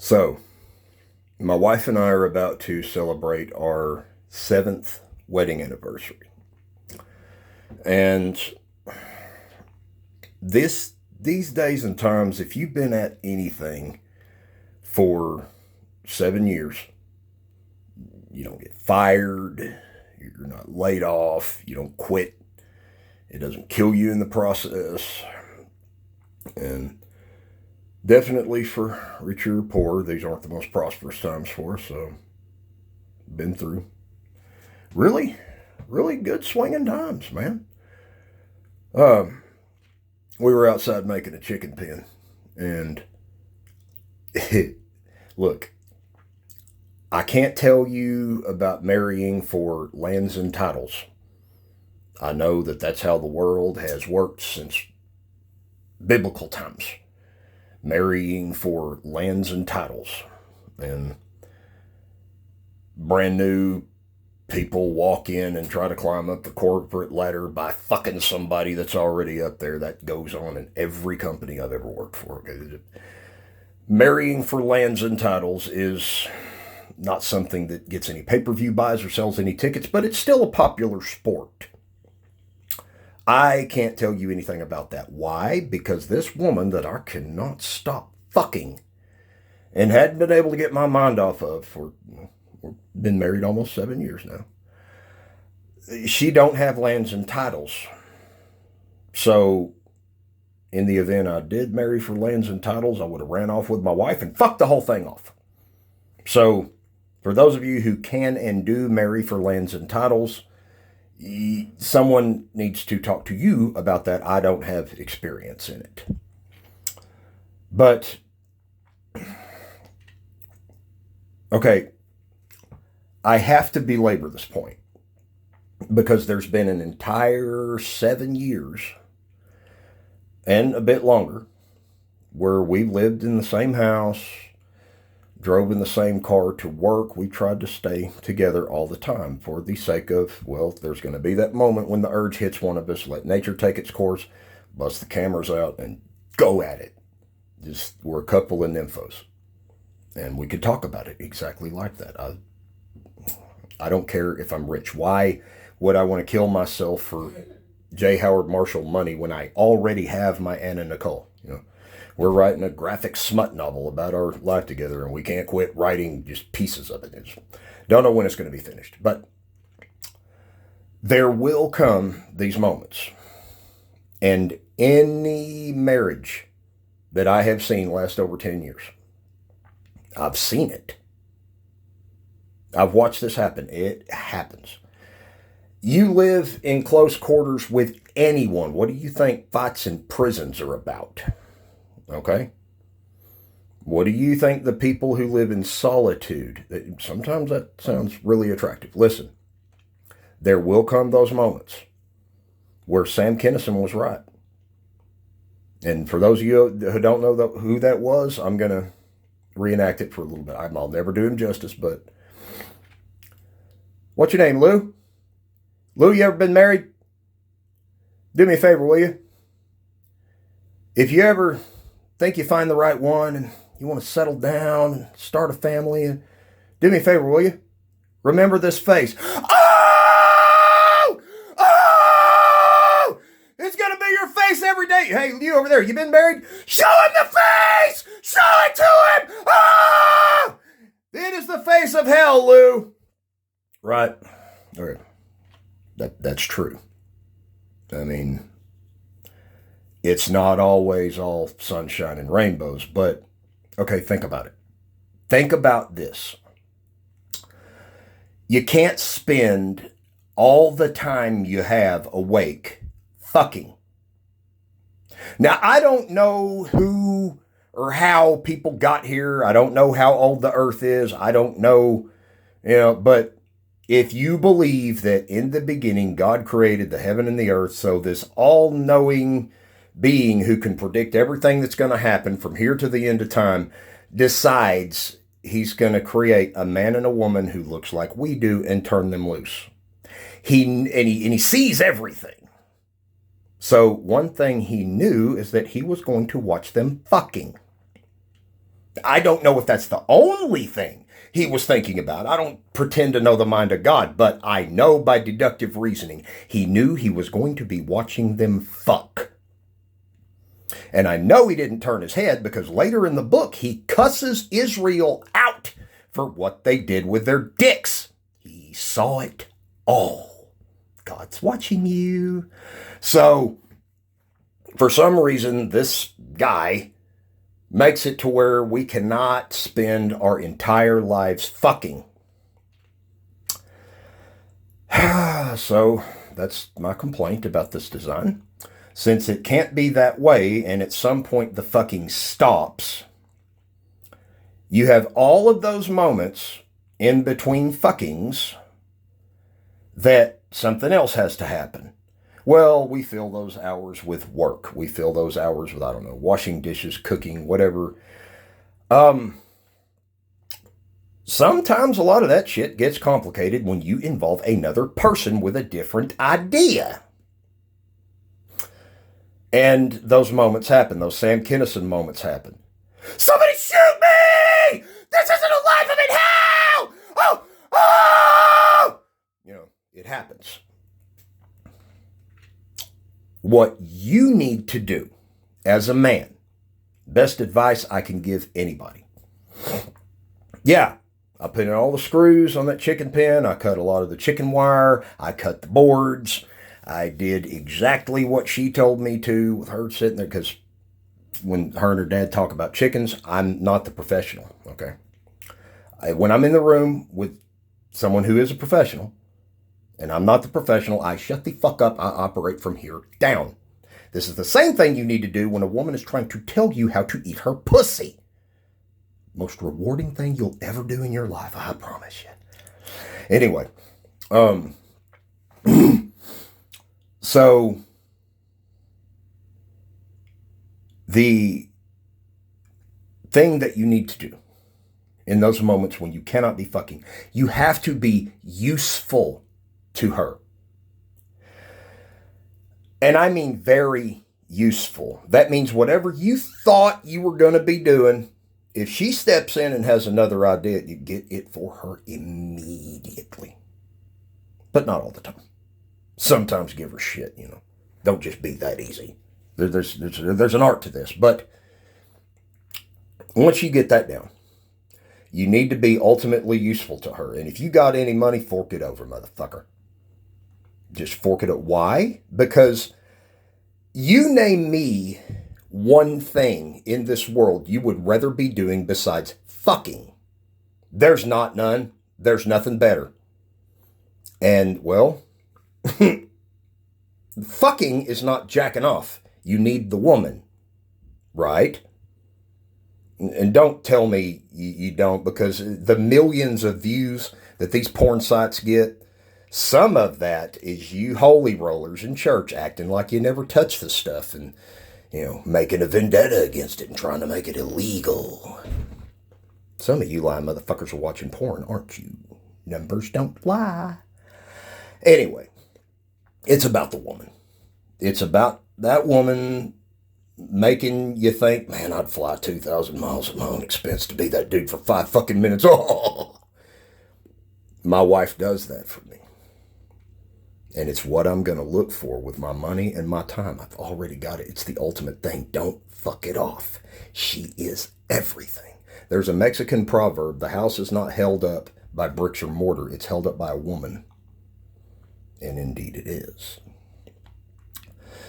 So, my wife and I are about to celebrate our 7th wedding anniversary. And these days and times, if you've been at anything for 7 years, you don't get fired, you're not laid off, you don't quit, it doesn't kill you in the process. And definitely for richer or poor, these aren't the most prosperous times for us. So, been through really, really good swinging times, man. We were outside making a chicken pen, and look, I can't tell you about marrying for lands and titles. I know that that's how the world has worked since biblical times. Marrying for lands and titles. And brand new people walk in and try to climb up the corporate ladder by fucking somebody that's already up there. That goes on in every company I've ever worked for. Marrying for lands and titles is not something that gets any pay-per-view buys or sells any tickets, but it's still a popular sport. I can't tell you anything about that. Why? Because this woman that I cannot stop fucking and hadn't been able to get my mind off of for, we've been married almost 7 years now. She don't have lands and titles. So, in the event I did marry for lands and titles, I would have ran off with my wife and fucked the whole thing off. So, for those of you who can and do marry for lands and titles, someone needs to talk to you about that. I don't have experience in it. But, okay, I have to belabor this point because there's been an entire 7 years and a bit longer where we've lived in the same house, drove in the same car to work. We tried to stay together all the time for the sake of, well, there's going to be that moment when the urge hits one of us, let nature take its course, bust the cameras out, and go at it. Just, we're a couple of nymphos. And we could talk about it exactly like that. I don't care if I'm rich. Why would I want to kill myself for J. Howard Marshall money when I already have my Anna Nicole? You know, we're writing a graphic smut novel about our life together, and we can't quit writing just pieces of it. Don't know when it's going to be finished, but there will come these moments. And any marriage that I have seen last over 10 years, I've seen it. I've watched this happen. It happens. You live in close quarters with anyone. What do you think fights in prisons are about? Okay? What do you think the people who live in solitude, sometimes that sounds really attractive. Listen, there will come those moments where Sam Kinison was right. And for those of you who don't know who that was, I'm going to reenact it for a little bit. I'll never do him justice, but what's your name, Lou? Lou, you ever been married? Do me a favor, will you? If you ever think you find the right one and you want to settle down and start a family, do me a favor, will you? Remember this face. Oh! Oh! It's going to be your face every day. Hey, you over there, you been married? Show him the face! Show it to him! Oh! It is the face of hell, Lou. Right. All right. That's true. I mean, it's not always all sunshine and rainbows, but okay, think about it. Think about this. You can't spend all the time you have awake fucking. Now, I don't know who or how people got here. I don't know how old the earth is. I don't know, but if you believe that in the beginning God created the heaven and the earth, so this all-knowing being who can predict everything that's going to happen from here to the end of time decides he's going to create a man and a woman who looks like we do and turn them loose. He sees everything. So one thing he knew is that he was going to watch them fucking. I don't know if that's the only thing he was thinking about. I don't pretend to know the mind of God, but I know by deductive reasoning, he knew he was going to be watching them fuck. And I know he didn't turn his head because later in the book, he cusses Israel out for what they did with their dicks. He saw it all. God's watching you. So, for some reason, this guy makes it to where we cannot spend our entire lives fucking. So, that's my complaint about this design. Since it can't be that way, and at some point the fucking stops, you have all of those moments in between fuckings that something else has to happen. Well, we fill those hours with work. We fill those hours with, I don't know, washing dishes, cooking, whatever. Sometimes a lot of that shit gets complicated when you involve another person with a different idea. And those moments happen. Those Sam Kinison moments happen. Somebody shoot me! This isn't a life, I'm in hell! Oh! Oh! You know, it happens. What you need to do as a man, best advice I can give anybody. Yeah, I put in all the screws on that chicken pen. I cut a lot of the chicken wire. I cut the boards. I did exactly what she told me to with her sitting there, because when her and her dad talk about chickens, I'm not the professional, okay? When I'm in the room with someone who is a professional, and I'm not the professional, I shut the fuck up. I operate from here down. This is the same thing you need to do when a woman is trying to tell you how to eat her pussy. Most rewarding thing you'll ever do in your life, I promise you. Anyway, so the thing that you need to do in those moments when you cannot be fucking, you have to be useful to her. And I mean very useful. That means whatever you thought you were going to be doing, if she steps in and has another idea, you get it for her immediately. But not all the time. Sometimes give her shit, you know. Don't just be that easy. There's an art to this. But once you get that down, you need to be ultimately useful to her. And if you got any money, fork it over, motherfucker. Just fork it up. Why? Because you name me one thing in this world you would rather be doing besides fucking. There's not none. There's nothing better. And, well, fucking is not jacking off. You need the woman, right? And don't tell me you don't, because the millions of views that these porn sites get, some of that is you holy rollers in church acting like you never touched this stuff and, you know, making a vendetta against it and trying to make it illegal. Some of you lying motherfuckers are watching porn, aren't you? Numbers don't lie. Anyway, it's about the woman. It's about that woman making you think, man, I'd fly 2,000 miles at my own expense to be that dude for 5 fucking minutes. Oh, my wife does that for me. And it's what I'm going to look for with my money and my time. I've already got it. It's the ultimate thing. Don't fuck it off. She is everything. There's a Mexican proverb, the house is not held up by bricks or mortar. It's held up by a woman. And indeed it is.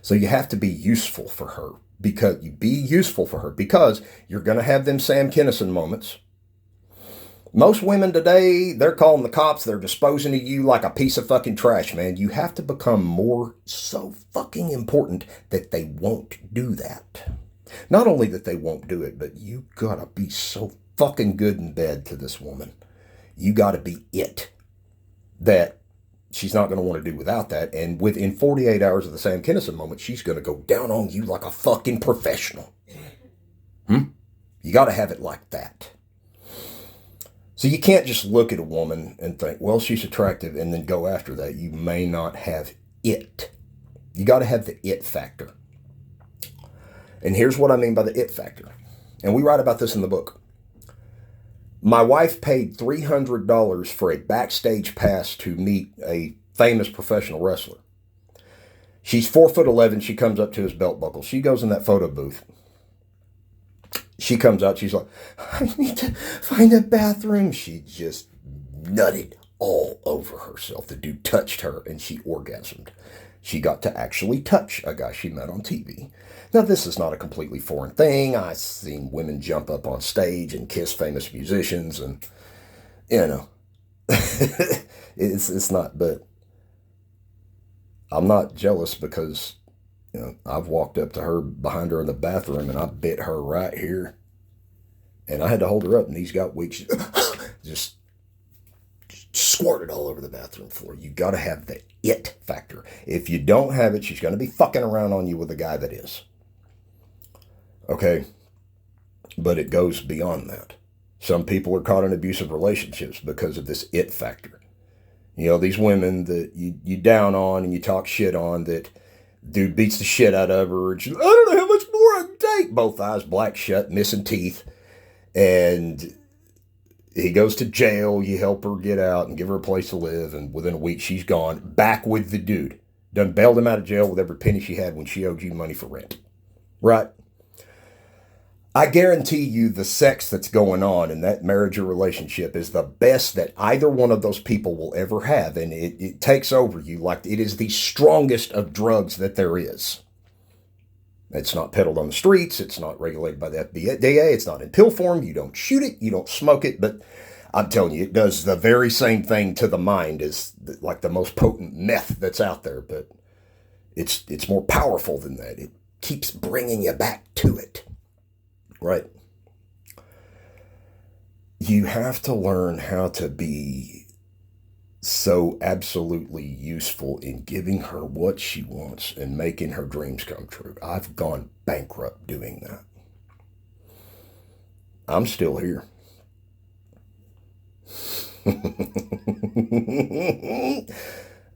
So you have to be useful for her. Because you be useful for her. Because you're going to have them Sam Kinison moments. Most women today, they're calling the cops. They're disposing of you like a piece of fucking trash, man. You have to become more so fucking important that they won't do that. Not only that they won't do it, but you gotta be so fucking good in bed to this woman. You gotta be it. That she's not gonna want to do without that. And within 48 hours of the Sam Kinison moment, she's gonna go down on you like a fucking professional. You gotta have it like that. So you can't just look at a woman and think, well, she's attractive, and then go after that. You may not have it. You got to have the it factor. And here's what I mean by the it factor. And we write about this in the book. My wife paid $300 for a backstage pass to meet a famous professional wrestler. She's 4'11". She comes up to his belt buckle. She goes in that photo booth. She comes out. She's like, I need to find a bathroom. She just nutted all over herself. The dude touched her and she orgasmed. She got to actually touch a guy she met on TV. Now, this is not a completely foreign thing. I've seen women jump up on stage and kiss famous musicians, and, you know, it's not, but I'm not jealous because, you know, I've walked up to her behind her in the bathroom and I bit her right here. And I had to hold her up and these got weak. She just squirted all over the bathroom floor. You got to have the it factor. If you don't have it, she's going to be fucking around on you with a guy that is. Okay? But it goes beyond that. Some people are caught in abusive relationships because of this it factor. You know, these women that you down on and you talk shit on, that dude beats the shit out of her and she's, I don't know how much more I can take. Both eyes black shut, missing teeth. And he goes to jail. You help her get out and give her a place to live. And within a week, she's gone back with the dude. Done bailed him out of jail with every penny she had when she owed you money for rent. Right? I guarantee you the sex that's going on in that marriage or relationship is the best that either one of those people will ever have. And it takes over you like it is the strongest of drugs that there is. It's not peddled on the streets. It's not regulated by the FDA. It's not in pill form. You don't shoot it. You don't smoke it. But I'm telling you, it does the very same thing to the mind as like the most potent meth that's out there. But it's more powerful than that. It keeps bringing you back to it. Right? You have to learn how to be so absolutely useful in giving her what she wants and making her dreams come true. I've gone bankrupt doing that. I'm still here.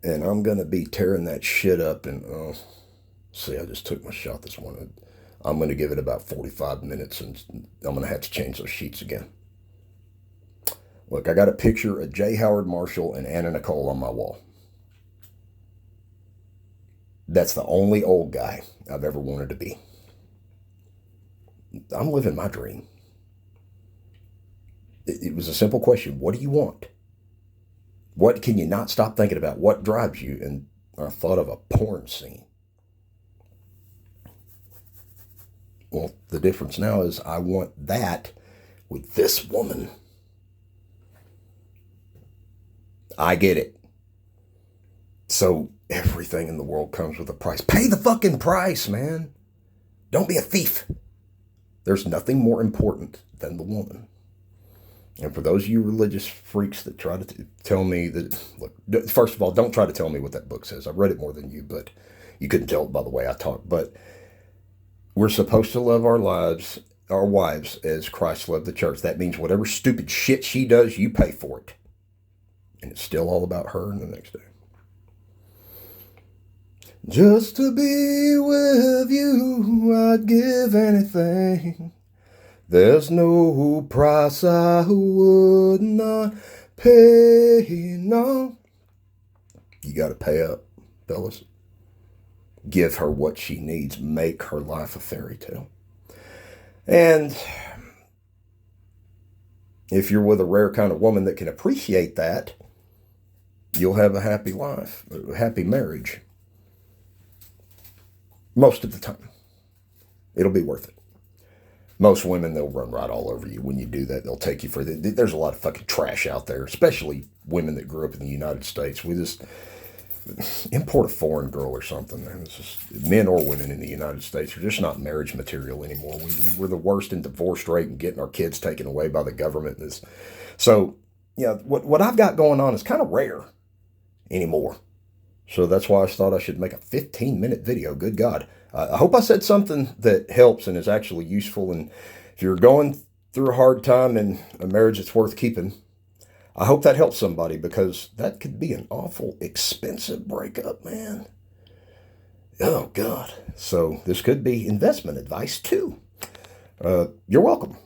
And I'm going to be tearing that shit up. And see, I just took my shot this morning. I'm going to give it about 45 minutes and I'm going to have to change those sheets again. Look, I got a picture of J. Howard Marshall and Anna Nicole on my wall. That's the only old guy I've ever wanted to be. I'm living my dream. It was a simple question. What do you want? What can you not stop thinking about? What drives you? And I thought of a porn scene. Well, the difference now is I want that with this woman. I get it. So everything in the world comes with a price. Pay the fucking price, man. Don't be a thief. There's nothing more important than the woman. And for those of you religious freaks that try to tell me that, look, first of all, don't try to tell me what that book says. I've read it more than you, but you couldn't tell by the way I talk. But we're supposed to love our wives as Christ loved the church. That means whatever stupid shit she does, you pay for it. And it's still all about her and the next day. Just to be with you, I'd give anything. There's no price I would not pay, no. You got to pay up, fellas. Give her what she needs. Make her life a fairy tale. And if you're with a rare kind of woman that can appreciate that, you'll have a happy life, a happy marriage. Most of the time. It'll be worth it. Most women, they'll run right all over you when you do that. They'll take you for there's a lot of fucking trash out there, especially women that grew up in the United States. We just import a foreign girl or something. It's just, men or women in the United States are just not marriage material anymore. We're the worst in divorce rate and getting our kids taken away by the government. So, yeah, what I've got going on is kind of rare anymore. So that's why I thought I should make a 15-minute video. Good God. I hope I said something that helps and is actually useful. And if you're going through a hard time in a marriage that's worth keeping, I hope that helps somebody, because that could be an awful expensive breakup, man. Oh, God. So this could be investment advice, too. You're welcome.